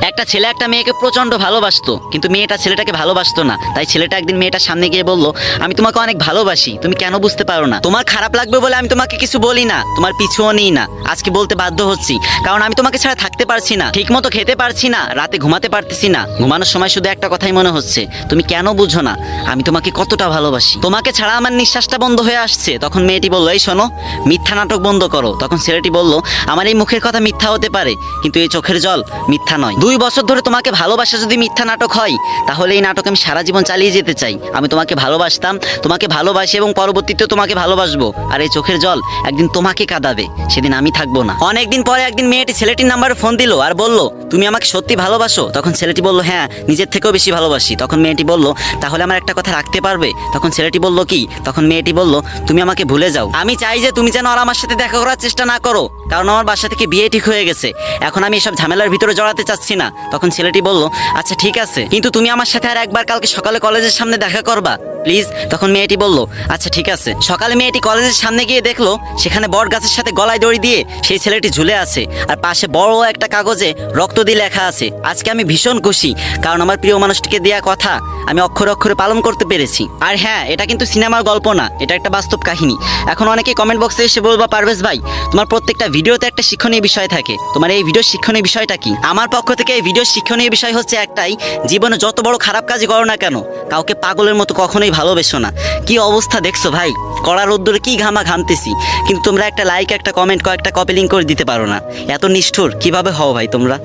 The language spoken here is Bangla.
একটা ছেলে একটা মেয়েকে প্রচন্ড ভালোবাসতো, কিন্তু মেয়েটা ছেলেটাকে ভালোবাসতো না। তাই ছেলেটা একদিন মেয়েটার সামনে গিয়ে বলল, আমি তোমাকে অনেক ভালোবাসি, তুমি কেন বুঝতে পারো না? তোমার খারাপ লাগবে বলে আমি তোমাকে কিছু বলি না, তোমার পিছুও নিই না। আজকে বলতে বাধ্য হচ্ছি, কারণ আমি তোমাকে ছাড়া থাকতে পারছি না, ঠিক মতো খেতে পারছি না, রাতে ঘুমাতে পারতেছি না। ঘুমানোর সময় শুধু একটা কথাই মনে হচ্ছে, তুমি কেন বুঝো না আমি তোমাকে কতটা ভালোবাসি? তোমাকে ছাড়া আমার নিঃশ্বাসটা বন্ধ হয়ে আসছে। তখন মেয়েটি বলল, এই শোনো, মিথ্যা নাটক বন্ধ করো। তখন ছেলেটি বলল, আমার এই মুখের কথা মিথ্যা হতে পারে, কিন্তু এই চোখের জল মিথ্যা নয়। 2 বছর ধরে তোমাকে ভালোবাসা যদি মিথ্যা নাটক হয়, তাহলে এই নাটক আমি সারা জীবন চালিয়ে যেতে চাই। আমি তোমাকে ভালোবাসতাম, তোমাকে ভালোবাসি এবং পরবর্তীতে তোমাকে ভালোবাসবো। আর এই চোখের জল একদিন তোমাকে কাঁদাবে, সেদিন আমি থাকবো না। অনেকদিন পরে একদিন মেয়েটি ছেলেটির নাম্বারে ফোন দিল আর বলল, তুমি আমাকে সত্যি ভালোবাসো? তখন ছেলেটি বলল, হ্যাঁ, নিজের থেকেও বেশি ভালোবাসি। তখন মেয়েটি বলল, তাহলে আমার একটা কথা রাখতে পারবে? তখন ছেলেটি বলল, কি? তখন মেয়েটি বলল, তুমি আমাকে ভুলে যাও। আমি চাই যে তুমি যেন আর আমার সাথে দেখা করার চেষ্টা না করো, কারণ আমার বাসা থেকে বিয়ে ঠিক হয়ে গেছে। এখন আমি এসব ঝামেলার ভিতরে জড়াতে চাচ্ছি না। তখন ছেলেটি বলল, আচ্ছা ঠিক আছে, কিন্তু তুমি আমার সাথে আর একবার কালকে সকালে কলেজের সামনে দেখা করবা প্লিজ। তখন মেয়েটি বলল, আচ্ছা ঠিক আছে। সকালে মেয়েটি কলেজের সামনে গিয়ে দেখলো সেখানে বট গাছের সাথে গলায় দড়ি দিয়ে সেই ছেলেটি ঝুলে আছে, আর পাশে বড় একটা কাগজে রক্ত দিয়ে লেখা আছে, আজকে আমি ভীষণ খুশি, কারণ আমার প্রিয় মানুষটিকে দেয়া কথা আমি অক্ষরে অক্ষরে পালন করতে পেরেছি। আর হ্যাঁ, এটা কিন্তু সিনেমার গল্প না, এটা একটা বাস্তব কাহিনী। এখন অনেকে কমেন্ট বক্সে এসে বলবা, পারভেজ ভাই, তোমার প্রত্যেকটা ভিডিওতে একটা শিক্ষণীয় বিষয় থাকে, তোমার এই ভিডিওর শিক্ষণীয় বিষয়টা কি? আমার পক্ষ থেকে এই ভিডিওর শিক্ষণীয় বিষয় হচ্ছে একটাই, জীবনে যত বড় খারাপ কাজই করো না কেন, কাউকে পাগলের মতো কখনোই ভালোবেসো না। কি অবস্থা দেখছো ভাই, কড়া রোদ্দুরে কি ঘামা ঘামতেছি, কিন্তু তোমরা একটা লাইক, একটা কমেন্ট, কয়েকটা কপি লিঙ্ক করে দিতে পারো না। এত নিষ্ঠুর কিভাবে হও ভাই তোমরা?